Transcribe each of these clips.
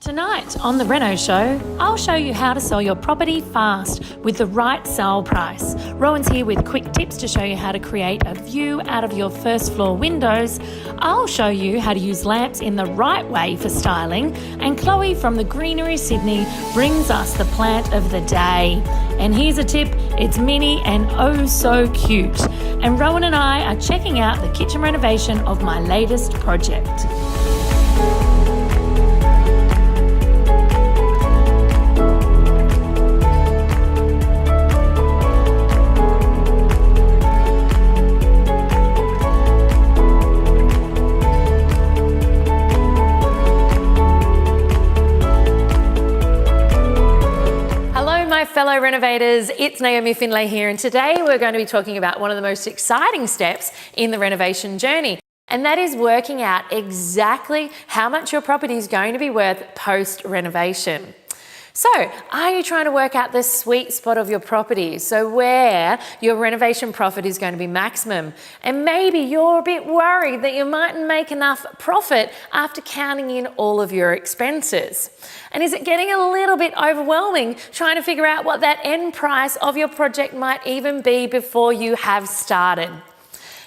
Tonight on the Reno Show, I'll show you how to sell your property fast with the right sale price. Rowan's here with quick tips to show you how to create a view out of your first floor windows. I'll show you how to use lamps in the right way for styling. And Chloe from the Greenery Sydney brings us the plant of the day. And here's a tip, it's mini and oh so cute. And Rowan and I are checking out the kitchen renovation of my latest project. Fellow renovators, it's Naomi Finley here, and today we're going to be talking about one of the most exciting steps in the renovation journey, and that is working out exactly how much your property is going to be worth post-renovation. So, are you trying to work out the sweet spot of your property? So where your renovation profit is going to be maximum. And maybe you're a bit worried that you mightn't make enough profit after counting in all of your expenses. And is it getting a little bit overwhelming trying to figure out what that end price of your project might even be before you have started?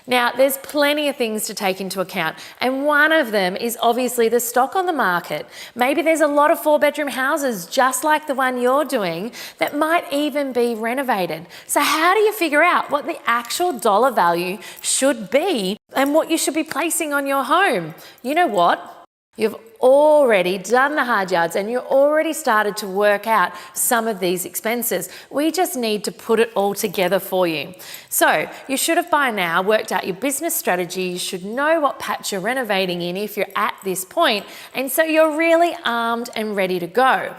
Now, there's plenty of things to take into account, and one of them is obviously the stock on the market. Maybe there's a lot of 4-bedroom houses just like the one you're doing that might even be renovated. So how do you figure out what the actual dollar value should be and what you should be placing on your home? You know what? You've already done the hard yards and you already started to work out some of these expenses. We just need to put it all together for you. So you should have by now worked out your business strategy. You should know what patch you're renovating in if you're at this point, and so you're really armed and ready to go.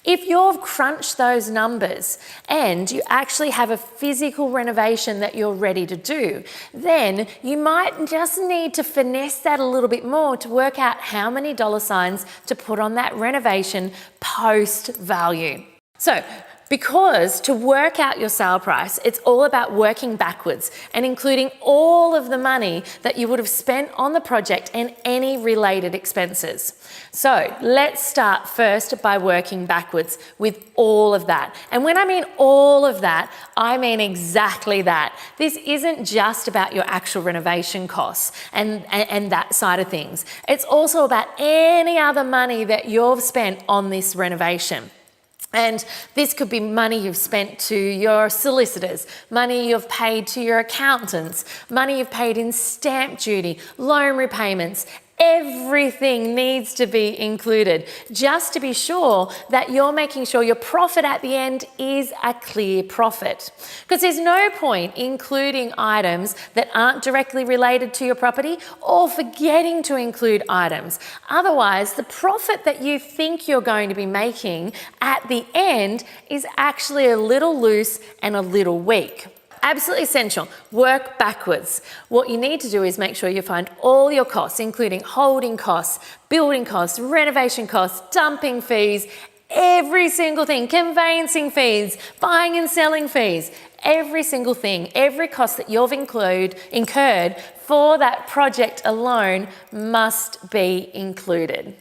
If you've crunched those numbers and you actually have a physical renovation that you're ready to do, then you might just need to finesse that a little bit more to work out how many dollar signs to put on that renovation post value. So, because to work out your sale price, it's all about working backwards and including all of the money that you would have spent on the project and any related expenses. So let's start first by working backwards with all of that. And when I mean all of that, I mean exactly that. This isn't just about your actual renovation costs and that side of things. It's also about any other money that you've spent on this renovation. And this could be money you've spent to your solicitors, money you've paid to your accountants, money you've paid in stamp duty, loan repayments. Everything needs to be included just to be sure that you're making sure your profit at the end is a clear profit. Because there's no point including items that aren't directly related to your property or forgetting to include items. Otherwise, the profit that you think you're going to be making at the end is actually a little loose and a little weak. Absolutely essential, work backwards. What you need to do is make sure you find all your costs, including holding costs, building costs, renovation costs, dumping fees, every single thing, conveyancing fees, buying and selling fees, every single thing, every cost that you've incurred for that project alone must be included.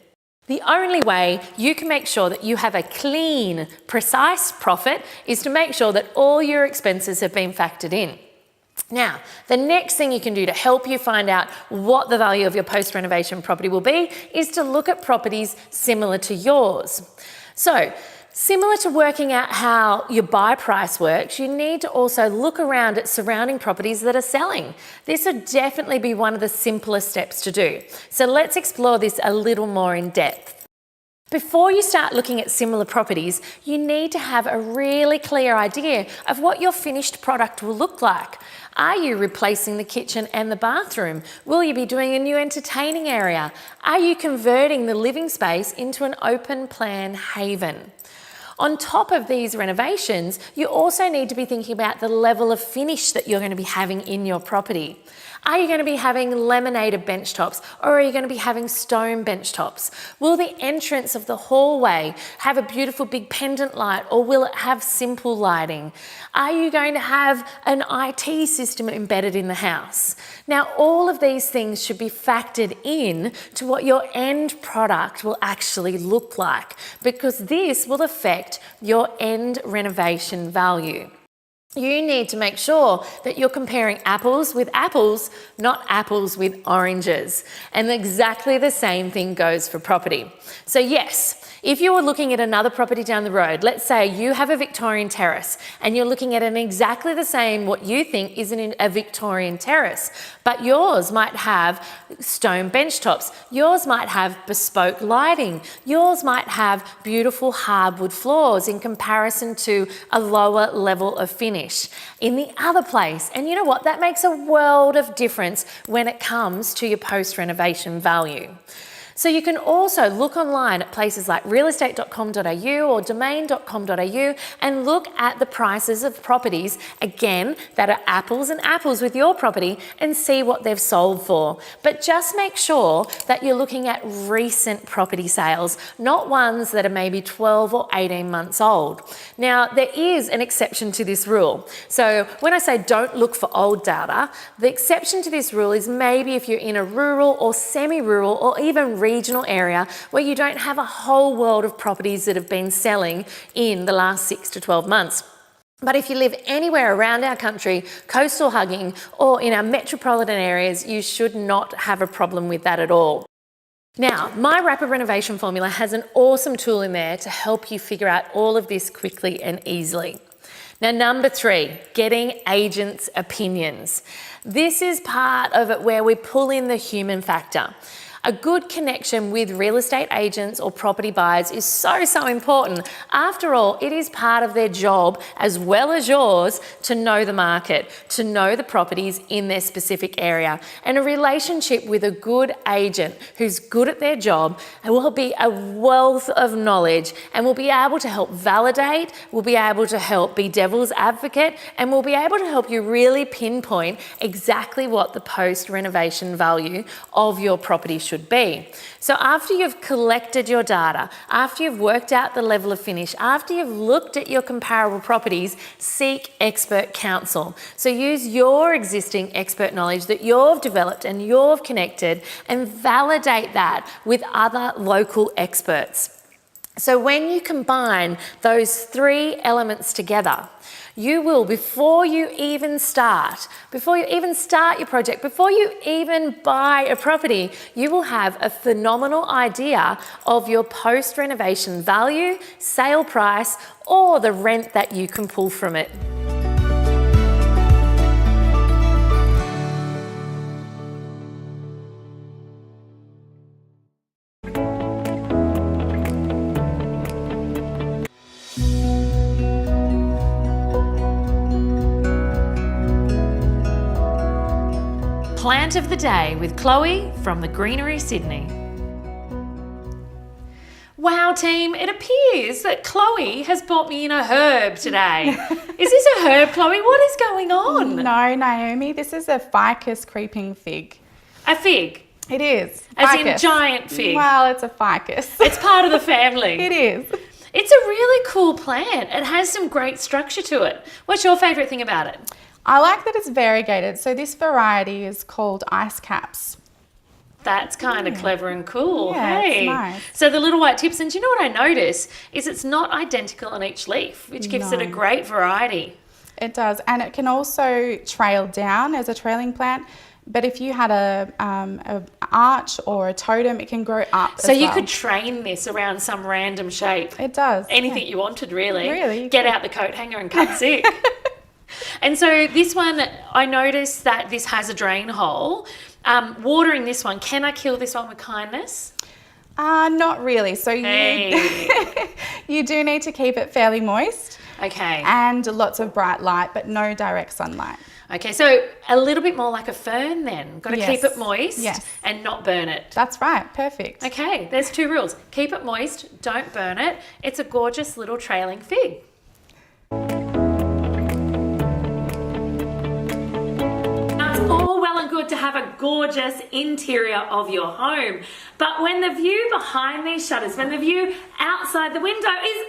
The only way you can make sure that you have a clean, precise profit is to make sure that all your expenses have been factored in. Now, the next thing you can do to help you find out what the value of your post-renovation property will be is to look at properties similar to yours. So, similar to working out how your buy price works, you need to also look around at surrounding properties that are selling. This would definitely be one of the simplest steps to do. So let's explore this a little more in depth. Before you start looking at similar properties, you need to have a really clear idea of what your finished product will look like. Are you replacing the kitchen and the bathroom? Will you be doing a new entertaining area? Are you converting the living space into an open plan haven? On top of these renovations, you also need to be thinking about the level of finish that you're going to be having in your property. Are you going to be having laminated bench tops, or are you going to be having stone bench tops? Will the entrance of the hallway have a beautiful big pendant light, or will it have simple lighting? Are you going to have an IT system embedded in the house? Now, all of these things should be factored in to what your end product will actually look like, because this will affect your end renovation value. You need to make sure that you're comparing apples with apples, not apples with oranges. And exactly the same thing goes for property. So yes, if you were looking at another property down the road, let's say you have a Victorian terrace and you're looking at an exactly the same, what you think is a Victorian terrace, but yours might have stone bench tops, yours might have bespoke lighting, yours might have beautiful hardwood floors in comparison to a lower level of finish in the other place. And you know what? That makes a world of difference when it comes to your post-renovation value. So you can also look online at places like realestate.com.au or domain.com.au and look at the prices of properties, again, that are apples and apples with your property, and see what they've sold for. But just make sure that you're looking at recent property sales, not ones that are maybe 12 or 18 months old. Now, there is an exception to this rule. So when I say don't look for old data, the exception to this rule is maybe if you're in a rural or semi-rural or even regional area where you don't have a whole world of properties that have been selling in the last 6 to 12 months. But if you live anywhere around our country, coastal hugging, or in our metropolitan areas, you should not have a problem with that at all. Now, my rapid renovation formula has an awesome tool in there to help you figure out all of this quickly and easily. Now, number 3, getting agents' opinions. This is part of it where we pull in the human factor. A good connection with real estate agents or property buyers is so important. After all, it is part of their job, as well as yours, to know the market, to know the properties in their specific area. And a relationship with a good agent who's good at their job will be a wealth of knowledge and will be able to help validate, will be able to help be devil's advocate, and will be able to help you really pinpoint exactly what the post-renovation value of your property should be. So after you've collected your data, after you've worked out the level of finish, after you've looked at your comparable properties, seek expert counsel. So use your existing expert knowledge that you've developed and you've connected and validate that with other local experts. So when you combine those 3 elements together, you will, before you even start your project, before you even buy a property, you will have a phenomenal idea of your post-renovation value, sale price, or the rent that you can pull from it. Plant of the Day with Chloe from the Greenery Sydney. Wow team, it appears that Chloe has brought me in a herb today. Is this a herb, Chloe? What is going on? No, Naomi, this is a ficus creeping fig. A fig? It is. As ficus. in giant fig? Well, it's a ficus. It's part of the family. It is. It's a really cool plant. It has some great structure to it. What's your favourite thing about it? I like that it's variegated. So this variety is called ice caps. That's kind of clever and cool. Yeah, hey. it's nice. So the little white tips, and do you know what I notice is it's not identical on each leaf, which gives it a great variety. It does, and it can also trail down as a trailing plant. But if you had a arch or a totem, it can grow up. So you could train this around some random shape. It does. Anything you wanted, really. Really. Get out the coat hanger and cut sick. And so this one, I noticed that this has a drain hole. Watering this one, can I kill this one with kindness? Not really. So you do need to keep it fairly moist. Okay. And lots of bright light, but no direct sunlight. Okay, so a little bit more like a fern then. Got to Yes. keep it moist Yes. and not burn it. That's right. Perfect. Okay, there's 2 rules. Keep it moist, don't burn it. It's a gorgeous little trailing fig. all well and good to have a gorgeous interior of your home, but when the view behind these shutters, when the view outside the window is,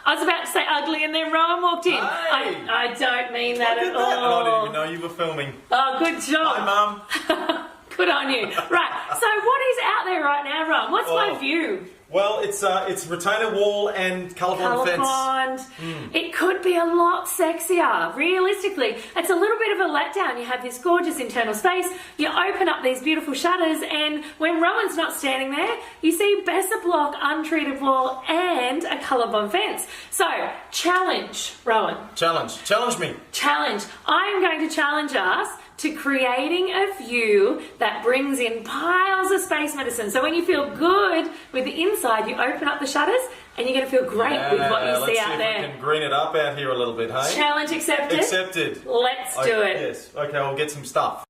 I was about to say ugly and then Rowan walked in. Hey. I don't mean that at all. I didn't even know you were filming. Oh, good job. Hi, Mum. Good on you. Right, so what is out there right now, Rowan? What's my view? Well, it's retainer wall and colour-bond fence. It could be a lot sexier. Realistically, it's a little bit of a letdown. You have this gorgeous internal space, you open up these beautiful shutters, and when Rowan's not standing there, you see Besser block, untreated wall, and a colour-bond fence. So, challenge, Rowan. Challenge me. Challenge. I am going to challenge us to creating a view that brings in piles of space medicine. So when you feel good with the inside, you open up the shutters and you're going to feel great with what you see out there. Let's see if we can green it up out here a little bit, hey? Challenge accepted? Accepted. Let's do it. Yes. Okay, I'll get some stuff.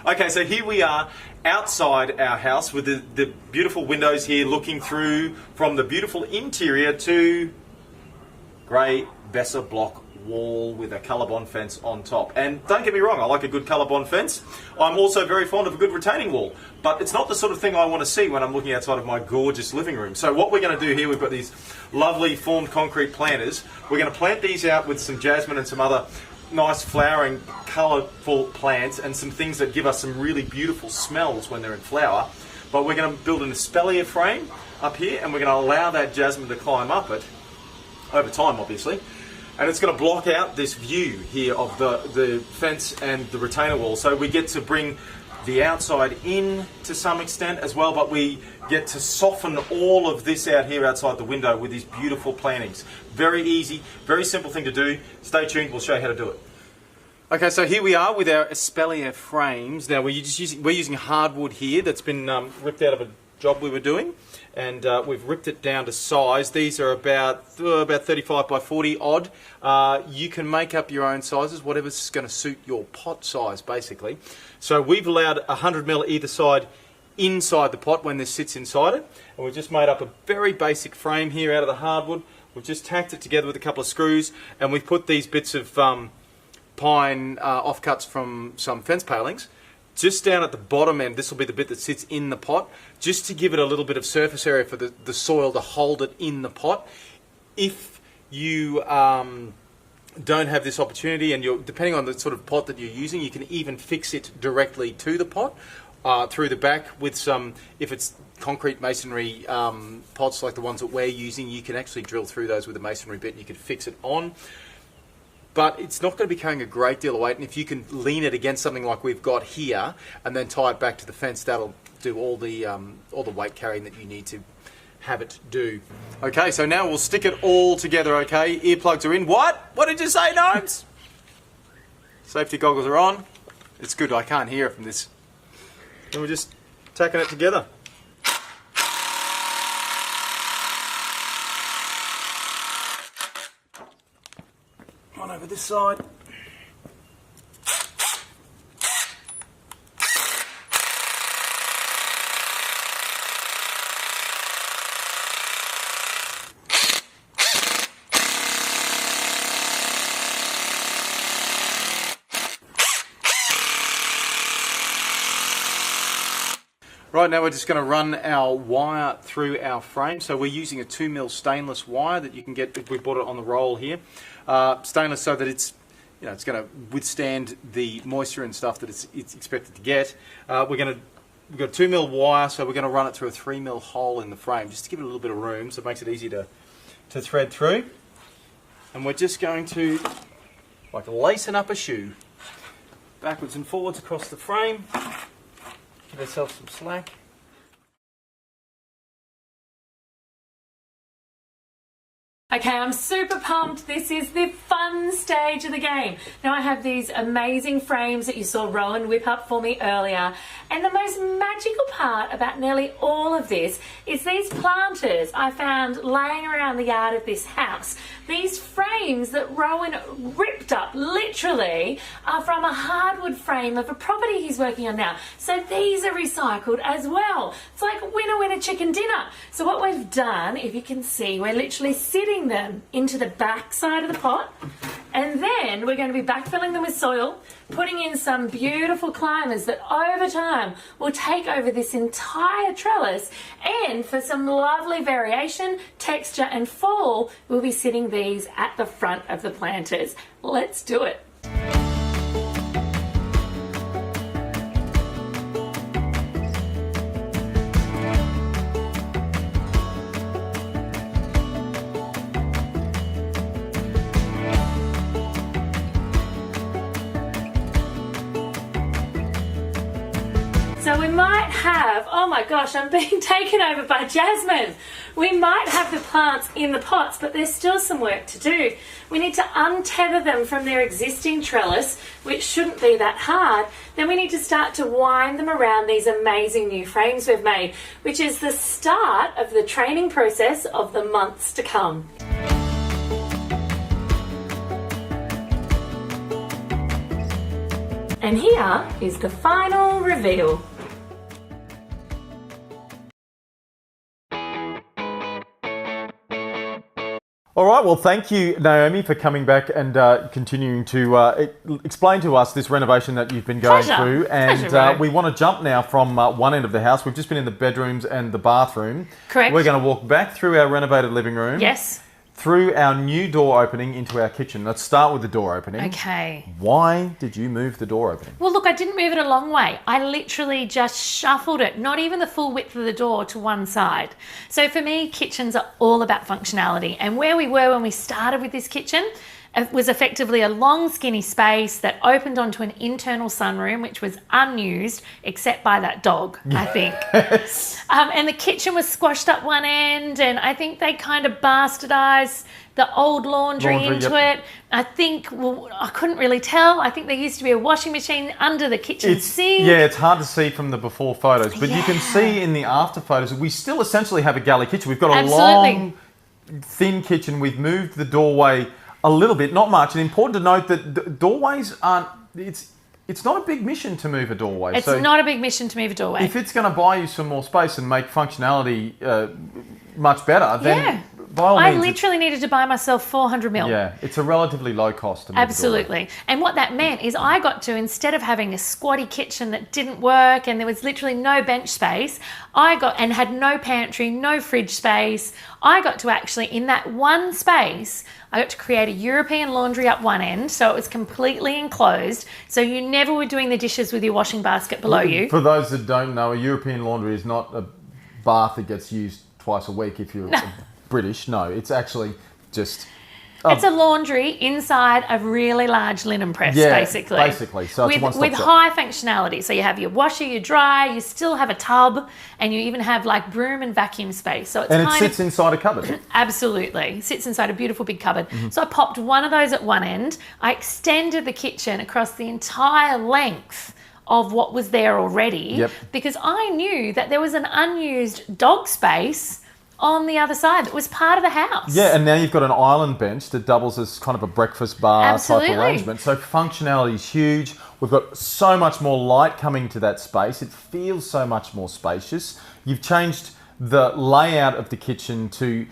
Okay, so here we are outside our house with the beautiful windows here looking through from the beautiful interior to grey Besser block wall with a colour-bond fence on top. And don't get me wrong, I like a good colour-bond fence. I'm also very fond of a good retaining wall, but it's not the sort of thing I want to see when I'm looking outside of my gorgeous living room. So what we're going to do here, we've got these lovely formed concrete planters. We're going to plant these out with some jasmine and some other nice flowering colourful plants and some things that give us some really beautiful smells when they're in flower. But we're going to build an espalier frame up here, and we're going to allow that jasmine to climb up it over time, obviously. And it's going to block out this view here of the fence and the retainer wall. So we get to bring the outside in to some extent as well, but we get to soften all of this out here outside the window with these beautiful plantings. Very easy, very simple thing to do. Stay tuned, we'll show you how to do it. Okay, so here we are with our espalier frames. Now we're using hardwood here that's been ripped out of a job we were doing, and we've ripped it down to size. These are about 35 by 40 odd. You can make up your own sizes, whatever's going to suit your pot size basically. So we've allowed 100mm either side inside the pot when this sits inside it, and we've just made up a very basic frame here out of the hardwood. We've just tacked it together with a couple of screws, and we've put these bits of pine offcuts from some fence palings just down at the bottom end. This will be the bit that sits in the pot, just to give it a little bit of surface area for the soil to hold it in the pot. If you don't have this opportunity, and depending on the sort of pot that you're using, you can even fix it directly to the pot through the back with some, if it's concrete masonry pots like the ones that we're using, you can actually drill through those with a masonry bit and you can fix it on. But it's not going to be carrying a great deal of weight, and if you can lean it against something like we've got here and then tie it back to the fence, that'll do all the weight carrying that you need to have it do. Okay, so now we'll stick it all together, okay? Earplugs are in. What? What did you say, Gnomes? Safety goggles are on. It's good, I can't hear it from this. And we're just tacking it together. On over this side. Right, now we're just going to run our wire through our frame. So we're using a 2mm stainless wire that you can get, we bought it on the roll here. Stainless so that it's going to withstand the moisture and stuff that it's expected to get. We've got a 2mm wire, so we're going to run it through a 3mm hole in the frame, just to give it a little bit of room, so it makes it easy to thread through. And we're just going to, like lacing up a shoe, backwards and forwards across the frame. Give ourselves some slack. Okay, I'm super pumped. This is the fun stage of the game. Now I have these amazing frames that you saw Rowan whip up for me earlier. And the most magical part about nearly all of this is these planters I found laying around the yard of this house. These frames that Rowan ripped up, literally, are from a hardwood frame of a property he's working on now. So these are recycled as well. It's like winner, winner, chicken dinner. So what we've done, if you can see, we're literally sitting them into the back side of the pot, And then we're going to be backfilling them with soil, putting in some beautiful climbers that over time will take over this entire trellis. And for some lovely variation, texture and fall, we'll be sitting these at the front of the planters. Let's do it. So we might have, oh my gosh, I'm being taken over by Jasmine. We might have the plants in the pots, but there's still some work to do. We need to untether them from their existing trellis, which shouldn't be that hard. Then we need to start to wind them around these amazing new frames we've made, which is the start of the training process of the months to come. And here is the final reveal. All right, well, thank you, Naomi, for coming back and continuing to explain to us this renovation that you've been going through. And we want to jump now from one end of the house. We've just been in the bedrooms and the bathroom. Correct. We're going to walk back through our renovated living room. Yes. Through our new door opening into our kitchen. Let's start with the door opening. Okay. Why did you move the door opening? Well, look, I didn't move it a long way. I literally just shuffled it, not even the full width of the door, to one side. So for me, kitchens are all about functionality. And where we were when we started with this kitchen, it was effectively a long, skinny space that opened onto an internal sunroom, which was unused, except by that dog, I think. Yes. And the kitchen was squashed up one end, and I think they kind of bastardised the old laundry into it. I think, well, I couldn't really tell. I think there used to be a washing machine under the kitchen sink. Yeah, it's hard to see from the before photos, but you can see in the after photos, we still essentially have a galley kitchen. We've got a long, thin kitchen. We've moved the doorway a little bit, not much. And important to note that doorways aren't, it's not a big mission to move a doorway. It's not a big mission to move a doorway. If it's going to buy you some more space and make functionality much better, then by all means. I literally needed to buy myself 400 mil. Yeah, it's a relatively low cost to move Absolutely. And what that meant is I got to, instead of having a squatty kitchen that didn't work and there was literally no bench space, and had no pantry, no fridge space, I got to actually, in that one space, I got to create a European laundry up one end, so it was completely enclosed, so you never were doing the dishes with your washing basket below you. For those that don't know, a European laundry is not a bath that gets used twice a week if you're British. No, it's actually just... It's a laundry inside a really large linen press, basically. Basically. So it's with high functionality. So you have your washer, your dryer, you still have a tub, and you even have like broom and vacuum space. So it sits inside a cupboard. Absolutely. It sits inside a beautiful big cupboard. So I popped one of those at one end. I extended the kitchen across the entire length of what was there already because I knew that there was an unused dog space on the other side that was part of the house. Yeah, and now you've got an island bench that doubles as kind of a breakfast bar type arrangement. So functionality is huge. We've got so much more light coming to that space. It feels so much more spacious. You've changed the layout of the kitchen to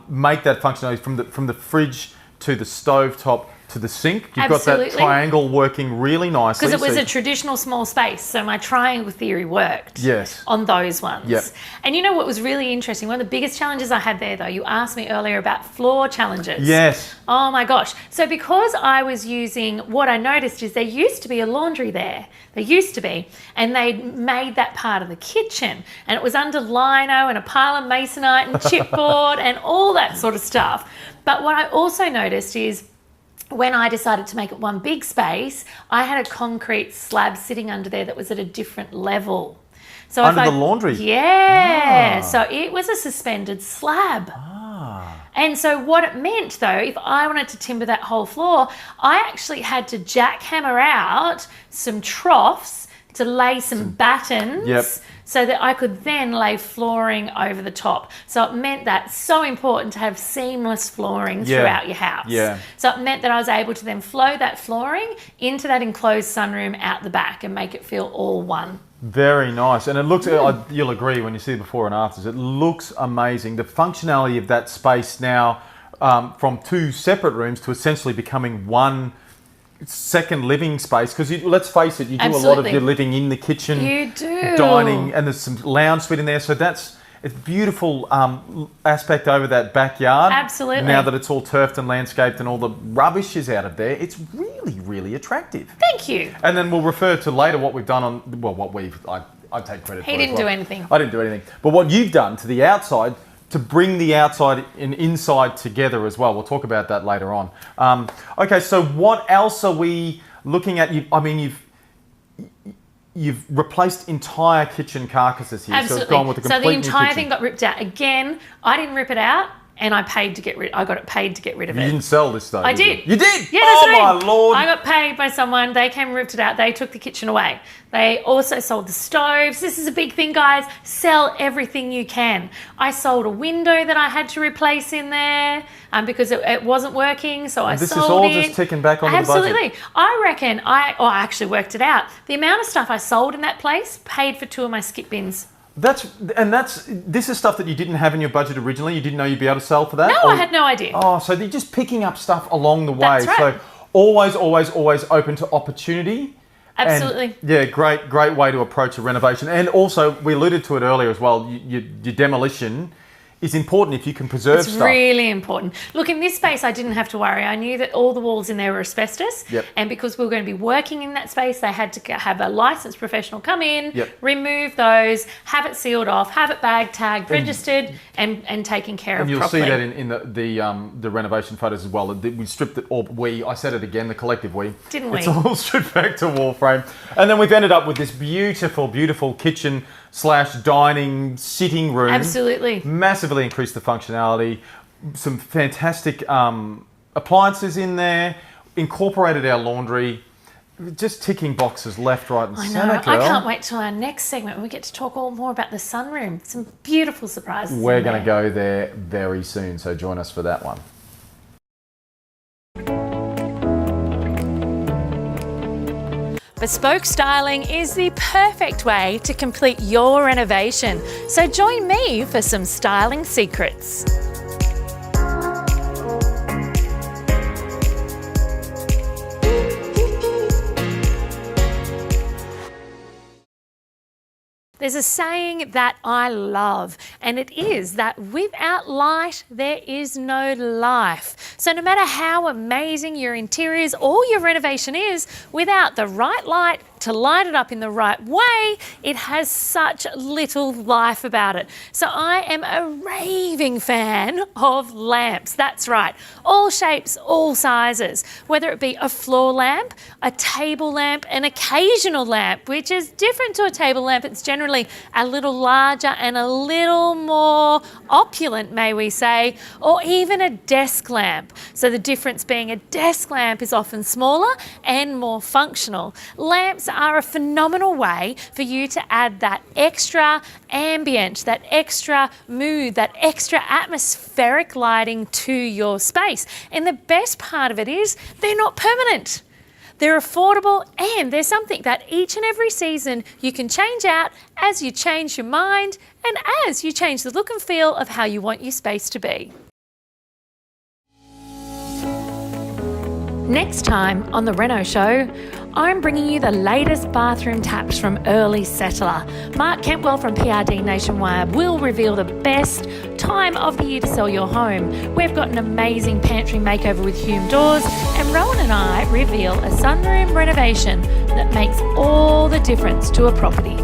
make that functionality from the fridge to the stovetop to the sink. You've got that triangle working really nicely. Because it was a traditional small space, so my triangle theory worked on those ones. Yep. And you know what was really interesting? One of the biggest challenges I had there, though, you asked me earlier about floor challenges. Yes. Oh my gosh. So because I was using, what I noticed is there used to be a laundry there. There used to be. And they made that part of the kitchen. And it was under lino and a pile of masonite and chipboard and all that sort of stuff. But what I also noticed is when I decided to make it one big space, I had a concrete slab sitting under there that was at a different level. So under the laundry? Yeah. So it was a suspended slab. And so what it meant, though, if I wanted to timber that whole floor, I actually had to jackhammer out some troughs to lay some battens so that I could then lay flooring over the top. So it meant that it's so important to have seamless flooring throughout your house. So it meant that I was able to then flow that flooring into that enclosed sunroom out the back and make it feel all one. Very nice. And it looks, you'll agree when you see the before and afters, it looks amazing. The functionality of that space now from 2 separate rooms to essentially becoming one second living space. Because let's face it, you do a lot of your living in the kitchen, You do. dining, and there's some lounge suite in there. So it's a beautiful aspect over that backyard. Absolutely. Now that it's all turfed and landscaped and all the rubbish is out of there, it's really, really attractive. Thank you. And then we'll refer to later what we've done on, well, I take credit for it. He didn't do anything. I didn't do anything. But what you've done to the outside, to bring the outside and inside together as well. We'll talk about that later on. Okay, so what else are we looking at? You've replaced entire kitchen carcasses here. Absolutely. So it's gone with a complete the entire new kitchen. thing got ripped out. Again, I didn't rip it out, and I got it paid to get rid of it. You didn't sell this though. I did. You did? Yeah, oh that's my right. Lord. I got paid by someone. They came and ripped it out. They took the kitchen away. They also sold the stoves. This is a big thing, guys. Sell everything you can. I sold a window that I had to replace in there because it wasn't working, so I sold it. This is all just ticking back onto the budget. Absolutely. I reckon I actually worked it out. The amount of stuff I sold in that place paid for 2 of my skip bins. This is stuff that you didn't have in your budget originally. You didn't know you'd be able to sell for that? No, I had no idea. Oh, so they're just picking up stuff along the way. That's right. So always open to opportunity. Absolutely. And yeah, great way to approach a renovation. And also, we alluded to it earlier as well, your demolition is important if you can preserve It's stuff. really important. Look, in this space, I didn't have to worry. I knew that all the walls in there were asbestos. Yep. And because we were going to be working in that space, they had to have a licensed professional come in, Yep. remove those, have it sealed off, have it bag tagged, registered, and taken care of And you'll properly. see that in the renovation photos as well. We stripped it, or I said it again, the collective we. Didn't we? It's all stripped back to wall frame. And then we've ended up with this beautiful kitchen / dining sitting room. Absolutely. Massively increased the functionality. Some fantastic appliances in there. Incorporated our laundry. Just ticking boxes left, right and I know. centre, girl. I can't wait till our next segment when we get to talk all more about the sunroom. Some beautiful surprises. We're in going to there. go there very soon, so join us for that one. Bespoke styling is the perfect way to complete your renovation. So join me for some styling secrets. There's a saying that I love, and it is that without light, there is no life. So no matter how amazing your interiors or your renovation is, without the right light to light it up in the right way, it has such little life about it. So I am a raving fan of lamps. That's right. All shapes, all sizes. Whether it be a floor lamp, a table lamp, an occasional lamp, which is different to a table lamp. It's generally a little larger and a little more opulent, may we say, or even a desk lamp. So the difference being a desk lamp is often smaller and more functional. Lamps are a phenomenal way for you to add that extra ambient, that extra mood, that extra atmospheric lighting to your space. And the best part of it is they're not permanent. They're affordable, and they're something that each and every season you can change out as you change your mind and as you change the look and feel of how you want your space to be. Next time on The Reno Show, I'm bringing you the latest bathroom taps from Early Settler. Mark Kentwell from PRD Nationwide will reveal the best time of the year to sell your home. We've got an amazing pantry makeover with Hume Doors, and Rowan and I reveal a sunroom renovation that makes all the difference to a property.